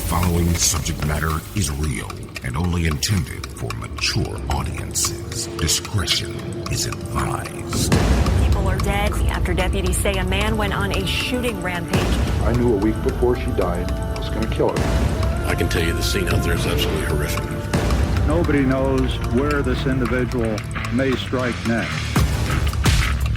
following subject matter is real and only intended for mature audiences. Discretion is advised. People are dead after deputies say a man went on a shooting rampage. I knew a week before she died I was going to kill her. I can tell you the scene out there is absolutely horrific. Nobody knows where this individual may strike next.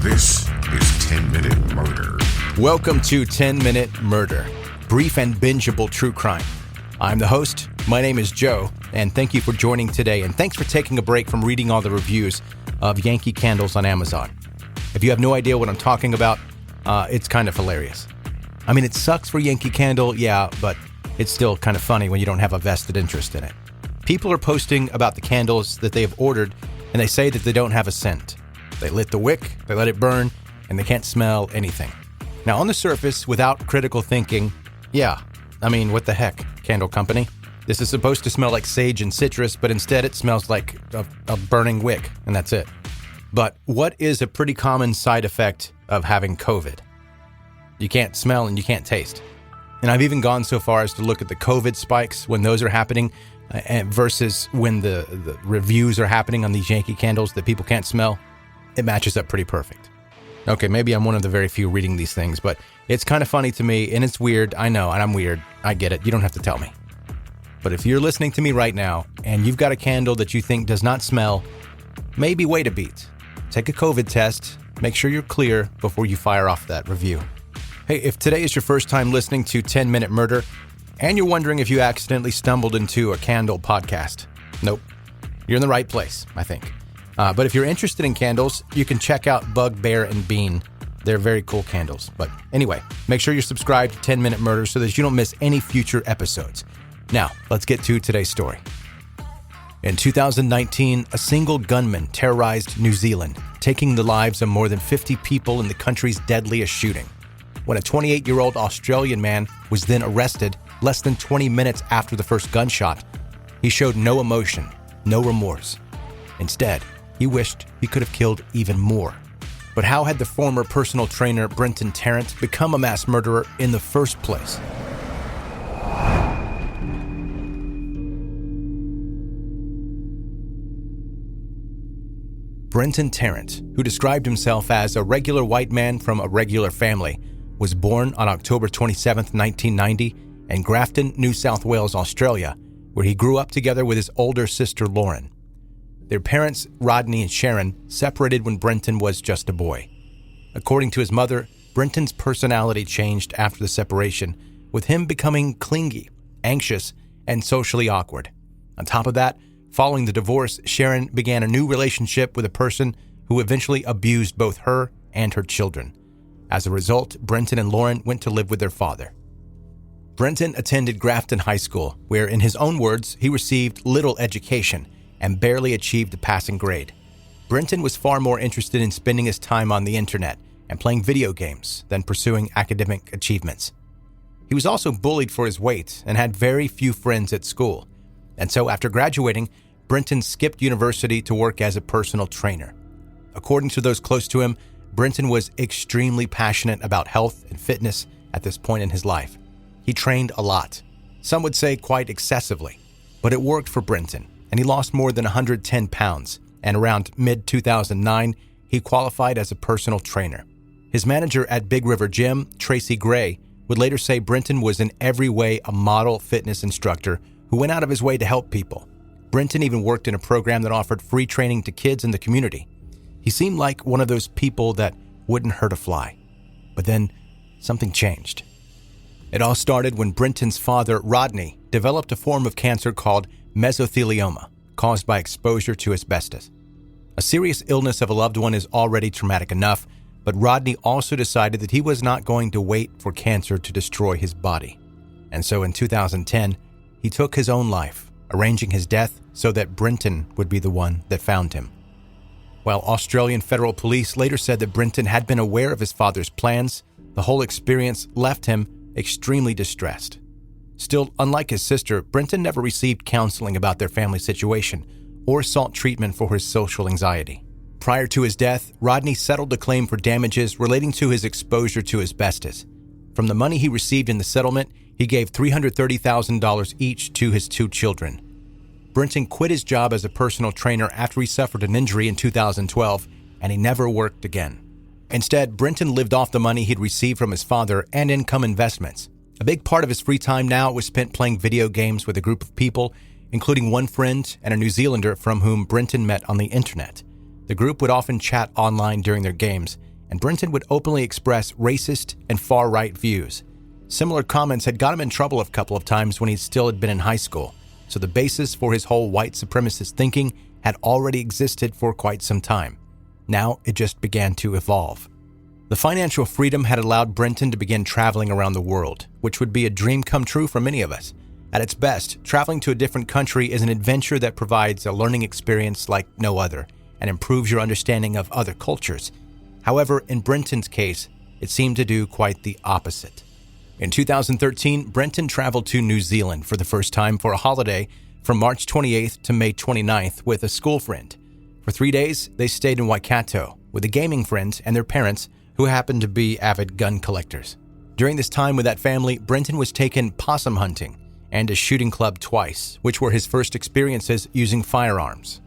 This is 10-Minute Murder. Welcome to 10-Minute Murder, brief and bingeable true crime. I'm the host. My name is Joe, and thank you for joining today, and thanks for taking a break from reading all the reviews of Yankee Candles on Amazon. If you have no idea what I'm talking about, it's kind of hilarious. I mean, it sucks for Yankee Candle, yeah, but it's still kind of funny when you don't have a vested interest in it. People are posting about the candles that they have ordered, and they say that they don't have a scent. They lit the wick, they let it burn, and they can't smell anything. Now, on the surface, without critical thinking, yeah, I mean, what the heck, candle company? This is supposed to smell like sage and citrus, but instead it smells like a burning wick, and that's it. But what is a pretty common side effect of having COVID? You can't smell and you can't taste. And I've even gone so far as to look at the COVID spikes when those are happening versus when the reviews are happening on these Yankee candles that people can't smell. It matches up pretty perfect. Okay, maybe I'm one of the very few reading these things, but it's kind of funny to me, and it's weird. I know, and I'm weird. I get it. You don't have to tell me. But if you're listening to me right now, and you've got a candle that you think does not smell, maybe wait a beat. Take a COVID test. Make sure you're clear before you fire off that review. Hey, if today is your first time listening to 10-Minute Murder, and you're wondering if you accidentally stumbled into a candle podcast, nope. You're in the right place, I think. But if you're interested in candles, you can check out Bugbear and Bean. They're very cool candles. But anyway, make sure you're subscribed to 10-Minute Murder so that you don't miss any future episodes. Now, let's get to today's story. In 2019, a single gunman terrorized New Zealand, taking the lives of more than 50 people in the country's deadliest shooting. When a 28-year-old Australian man was then arrested less than 20 minutes after the first gunshot, he showed no emotion, no remorse. Instead, he wished he could have killed even more. But how had the former personal trainer Brenton Tarrant become a mass murderer in the first place? Brenton Tarrant, who described himself as a regular white man from a regular family, was born on October 27, 1990, in Grafton, New South Wales, Australia, where he grew up together with his older sister Lauren. Their parents, Rodney and Sharon, separated when Brenton was just a boy. According to his mother, Brenton's personality changed after the separation, with him becoming clingy, anxious, and socially awkward. On top of that, following the divorce, Sharon began a new relationship with a person who eventually abused both her and her children. As a result, Brenton and Lauren went to live with their father. Brenton attended Grafton High School, where, in his own words, he received little education and barely achieved a passing grade. Brenton was far more interested in spending his time on the internet and playing video games than pursuing academic achievements. He was also bullied for his weight and had very few friends at school. And so after graduating, Brenton skipped university to work as a personal trainer. According to those close to him, Brenton was extremely passionate about health and fitness at this point in his life. He trained a lot, some would say quite excessively, but it worked for Brenton, and he lost more than 110 pounds, and around mid-2009, he qualified as a personal trainer. His manager at Big River Gym, Tracy Gray, would later say Brenton was in every way a model fitness instructor who went out of his way to help people. Brenton even worked in a program that offered free training to kids in the community. He seemed like one of those people that wouldn't hurt a fly. But then something changed. It all started when Brenton's father, Rodney, developed a form of cancer called mesothelioma, caused by exposure to asbestos. A serious illness of a loved one is already traumatic enough, but Rodney also decided that he was not going to wait for cancer to destroy his body. And so in 2010, he took his own life, arranging his death so that Brenton would be the one that found him. While Australian federal police later said that Brenton had been aware of his father's plans, the whole experience left him extremely distressed. Still, unlike his sister, Brenton never received counseling about their family situation or sought treatment for his social anxiety. Prior to his death, Rodney settled a claim for damages relating to his exposure to asbestos. From the money he received in the settlement, he gave $330,000 each to his 2 children. Brenton quit his job as a personal trainer after he suffered an injury in 2012, and he never worked again. Instead, Brenton lived off the money he'd received from his father and income investments. A big part of his free time now was spent playing video games with a group of people, including one friend and a New Zealander from whom Brenton met on the internet. The group would often chat online during their games, and Brenton would openly express racist and far-right views. Similar comments had got him in trouble a couple of times when he still had been in high school, so the basis for his whole white supremacist thinking had already existed for quite some time. Now it just began to evolve. The financial freedom had allowed Brenton to begin traveling around the world, which would be a dream come true for many of us. At its best, traveling to a different country is an adventure that provides a learning experience like no other and improves your understanding of other cultures. However, in Brenton's case, it seemed to do quite the opposite. In 2013, Brenton traveled to New Zealand for the first time for a holiday from March 28th to May 29th with a school friend. For 3 days, they stayed in Waikato with a gaming friend and their parents who happened to be avid gun collectors. During this time with that family, Brenton was taken possum hunting and a shooting club twice, which were his first experiences using firearms.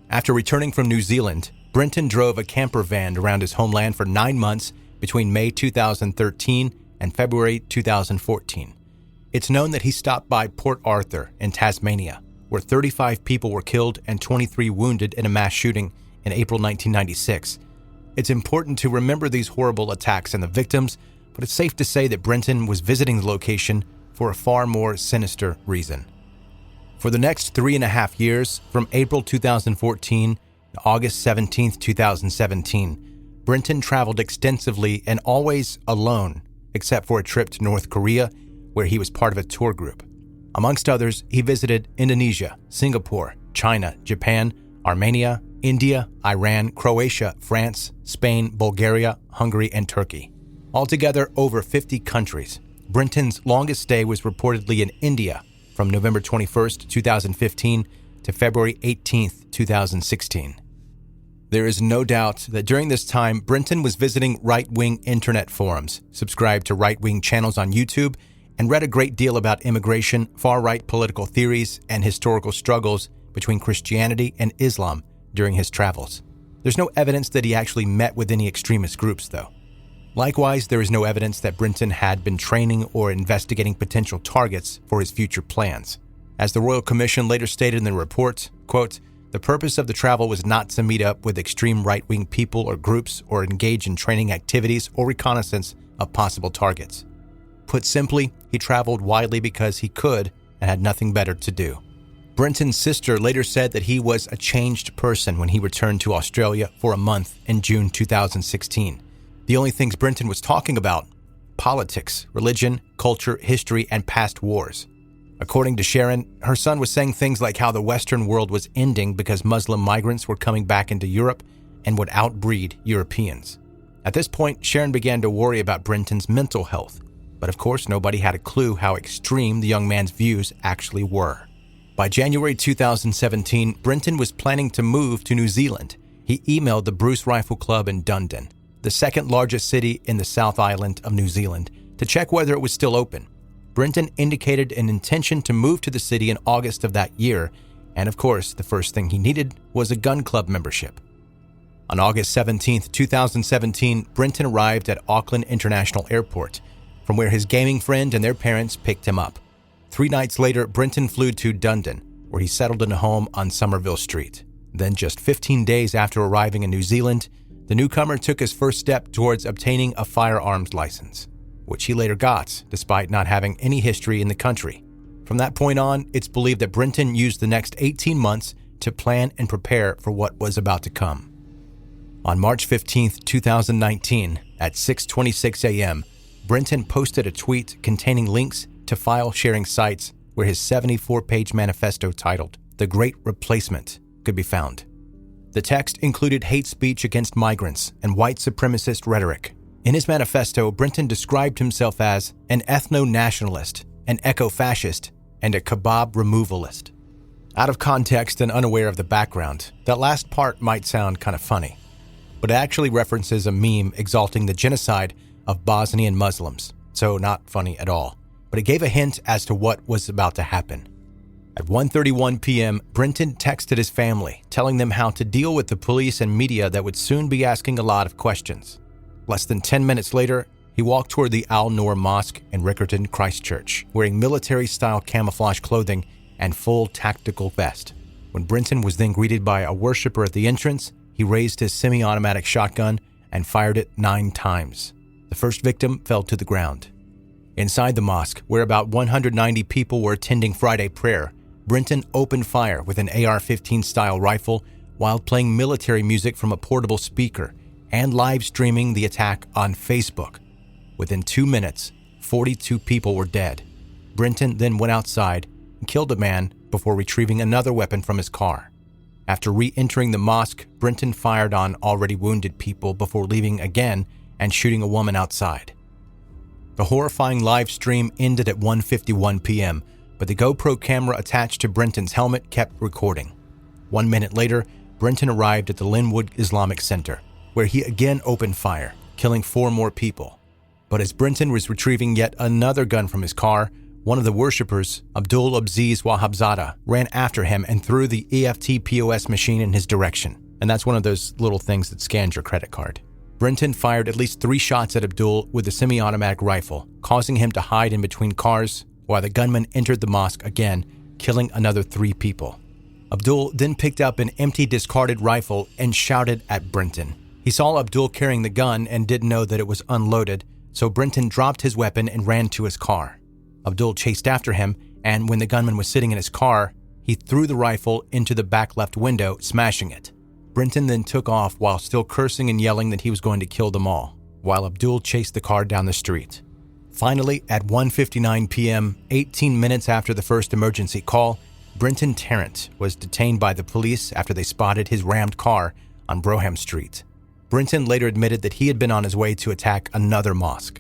After returning from New Zealand, Brenton drove a camper van around his homeland for 9 months between May 2013 and February 2014. It's known that he stopped by Port Arthur in Tasmania, where 35 people were killed and 23 wounded in a mass shooting in April 1996. It's important to remember these horrible attacks and the victims, but it's safe to say that Brenton was visiting the location for a far more sinister reason. For the next 3.5 years, from April 2014 to August 17, 2017, Brenton traveled extensively and always alone, except for a trip to North Korea, where he was part of a tour group. Amongst others, he visited Indonesia, Singapore, China, Japan, Armenia, India, Iran, Croatia, France, Spain, Bulgaria, Hungary, and Turkey. Altogether, over 50 countries. Brenton's longest stay was reportedly in India from November 21st, 2015 to February 18th, 2016. There is no doubt that during this time, Brenton was visiting right-wing internet forums, subscribed to right-wing channels on YouTube, and read a great deal about immigration, far-right political theories, and historical struggles between Christianity and Islam during his travels. There's no evidence that he actually met with any extremist groups, though. Likewise, there is no evidence that Brenton had been training or investigating potential targets for his future plans. As the Royal Commission later stated in the report, quote, "The purpose of the travel was not to meet up with extreme right-wing people or groups or engage in training activities or reconnaissance of possible targets. Put simply, he traveled widely because he could and had nothing better to do." Brenton's sister later said that he was a changed person when he returned to Australia for a month in June 2016. The only things Brenton was talking about: politics, religion, culture, history, and past wars. According to Sharon, her son was saying things like how the Western world was ending because Muslim migrants were coming back into Europe and would outbreed Europeans. At this point, Sharon began to worry about Brenton's mental health, but of course nobody had a clue how extreme the young man's views actually were. By January 2017, Brenton was planning to move to New Zealand. He emailed the Bruce Rifle Club in Dunedin, the second largest city in the South Island of New Zealand, to check whether it was still open. Brenton indicated an intention to move to the city in August of that year, and of course, the first thing he needed was a gun club membership. On August 17, 2017, Brenton arrived at Auckland International Airport, from where his gaming friend and their parents picked him up. 3 nights later, Brenton flew to Dunedin, where he settled in a home on Somerville Street. Then, just 15 days after arriving in New Zealand, the newcomer took his first step towards obtaining a firearms license, which he later got, despite not having any history in the country. From that point on, it's believed that Brenton used the next 18 months to plan and prepare for what was about to come. On March 15, 2019, at 6:26 a.m., Brenton posted a tweet containing links to file-sharing sites where his 74-page manifesto titled "The Great Replacement" could be found. The text included hate speech against migrants and white supremacist rhetoric. In his manifesto, Brenton described himself as an ethno-nationalist, an eco-fascist, and a kebab removalist. Out of context and unaware of the background, that last part might sound kind of funny, but it actually references a meme exalting the genocide of Bosnian Muslims, so not funny at all. But but it gave a hint as to what was about to happen. At 1:31 p.m., Brenton texted his family, telling them how to deal with the police and media that would soon be asking a lot of questions. Less than 10 minutes later, he walked toward the Al-Noor Mosque in Riccarton, Christchurch, wearing military-style camouflage clothing and full tactical vest. When Brenton was then greeted by a worshiper at the entrance, he raised his semi-automatic shotgun and fired it 9 times. The first victim fell to the ground. Inside the mosque, where about 190 people were attending Friday prayer, Brenton opened fire with an AR-15-style rifle while playing military music from a portable speaker and live streaming the attack on Facebook. Within 2 minutes, 42 people were dead. Brenton then went outside and killed a man before retrieving another weapon from his car. After re-entering the mosque, Brenton fired on already wounded people before leaving again and shooting a woman outside. The horrifying live stream ended at 1:51 p.m., but the GoPro camera attached to Brenton's helmet kept recording. 1 minute later, Brenton arrived at the Linwood Islamic Center, where he again opened fire, killing 4 more people. But as Brenton was retrieving yet another gun from his car, one of the worshippers, Abdul Aziz Wahabzada, ran after him and threw the EFT POS machine in his direction. And that's one of those little things that scans your credit card. Brenton fired at least 3 shots at Abdul with a semi-automatic rifle, causing him to hide in between cars, while the gunman entered the mosque again, killing another 3 people. Abdul then picked up an empty discarded rifle and shouted at Brenton. He saw Abdul carrying the gun and didn't know that it was unloaded, so Brenton dropped his weapon and ran to his car. Abdul chased after him, and when the gunman was sitting in his car, he threw the rifle into the back left window, smashing it. Brenton then took off while still cursing and yelling that he was going to kill them all, while Abdul chased the car down the street. Finally, at 1:59 p.m., 18 minutes after the first emergency call, Brenton Tarrant was detained by the police after they spotted his rammed car on Broham Street. Brenton later admitted that he had been on his way to attack another mosque.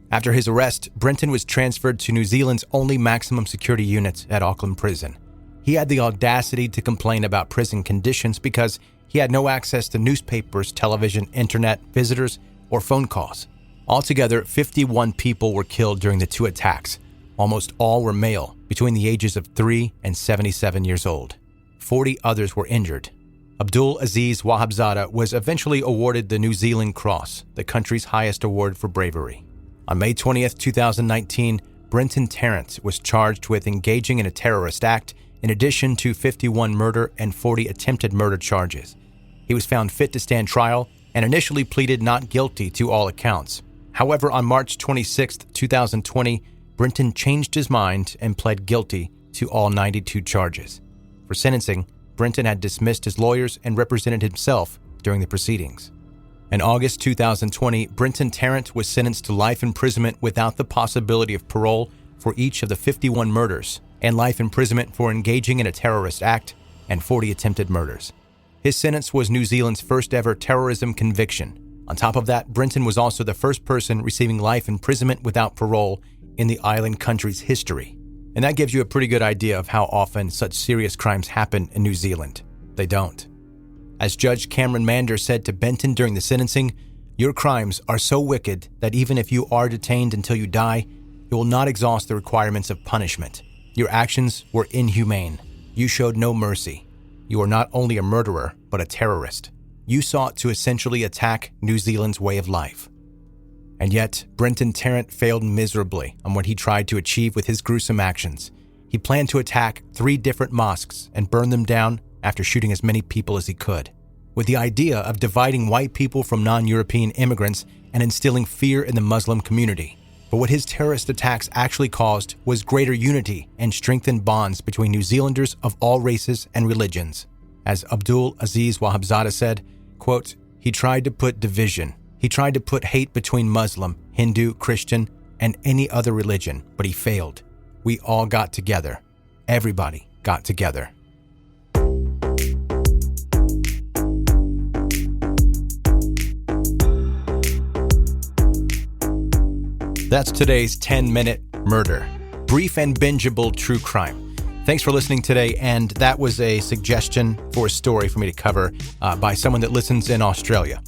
After his arrest, Brenton was transferred to New Zealand's only maximum security unit at Auckland Prison. He had the audacity to complain about prison conditions because he had no access to newspapers, television, internet, visitors, or phone calls. Altogether, 51 people were killed during the 2 attacks. Almost all were male, between the ages of 3 and 77 years old. 40 others were injured. Abdul Aziz Wahabzada was eventually awarded the New Zealand Cross, the country's highest award for bravery. On May 20th, 2019, Brenton Tarrant was charged with engaging in a terrorist act in addition to 51 murder and 40 attempted murder charges. He was found fit to stand trial and initially pleaded not guilty to all accounts. However, on March 26, 2020, Brenton changed his mind and pled guilty to all 92 charges. For sentencing, Brenton had dismissed his lawyers and represented himself during the proceedings. In August 2020, Brenton Tarrant was sentenced to life imprisonment without the possibility of parole for each of the 51 murders and life imprisonment for engaging in a terrorist act and 40 attempted murders. His sentence was New Zealand's first ever terrorism conviction. On top of that, Brenton was also the first person receiving life imprisonment without parole in the island country's history. And that gives you a pretty good idea of how often such serious crimes happen in New Zealand. They don't. As Judge Cameron Mander said to Benton during the sentencing, "Your crimes are so wicked that even if you are detained until you die, it will not exhaust the requirements of punishment. Your actions were inhumane. You showed no mercy. You are not only a murderer, but a terrorist. You sought to essentially attack New Zealand's way of life." And yet, Brenton Tarrant failed miserably on what he tried to achieve with his gruesome actions. He planned to attack 3 different mosques and burn them down after shooting as many people as he could, with the idea of dividing white people from non-European immigrants and instilling fear in the Muslim community. But what his terrorist attacks actually caused was greater unity and strengthened bonds between New Zealanders of all races and religions. As Abdul Aziz Wahabzada said, quote, "He tried to put division. He tried to put hate between Muslim, Hindu, Christian, and any other religion, but he failed. We all got together. Everybody got together." That's today's 10-minute murder. Brief and bingeable true crime. Thanks for listening today, and that was a suggestion for a story for me to cover by someone that listens in Australia.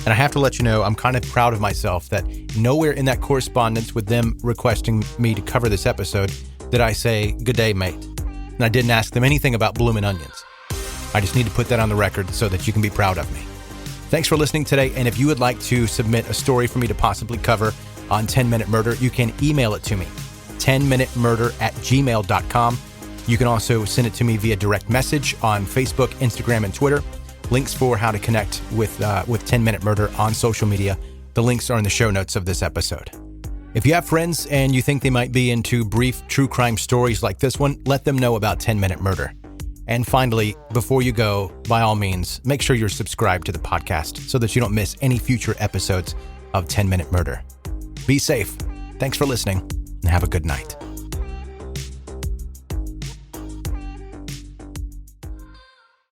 And I have to let you know, I'm kind of proud of myself that nowhere in that correspondence with them requesting me to cover this episode did I say, "Good day, mate." And I didn't ask them anything about bloomin' onions. I just need to put that on the record so that you can be proud of me. Thanks for listening today, and if you would like to submit a story for me to possibly cover on 10 Minute Murder, you can email it to me, 10minutemurder@gmail.com. You can also send it to me via direct message on Facebook, Instagram, and Twitter. Links for how to connect with 10 Minute Murder on social media. The links are in the show notes of this episode. If you have friends and you think they might be into brief true crime stories like this one, let them know about 10 Minute Murder. And finally, before you go, by all means, make sure you're subscribed to the podcast so that you don't miss any future episodes of 10 Minute Murder. Be safe. Thanks for listening, and have a good night.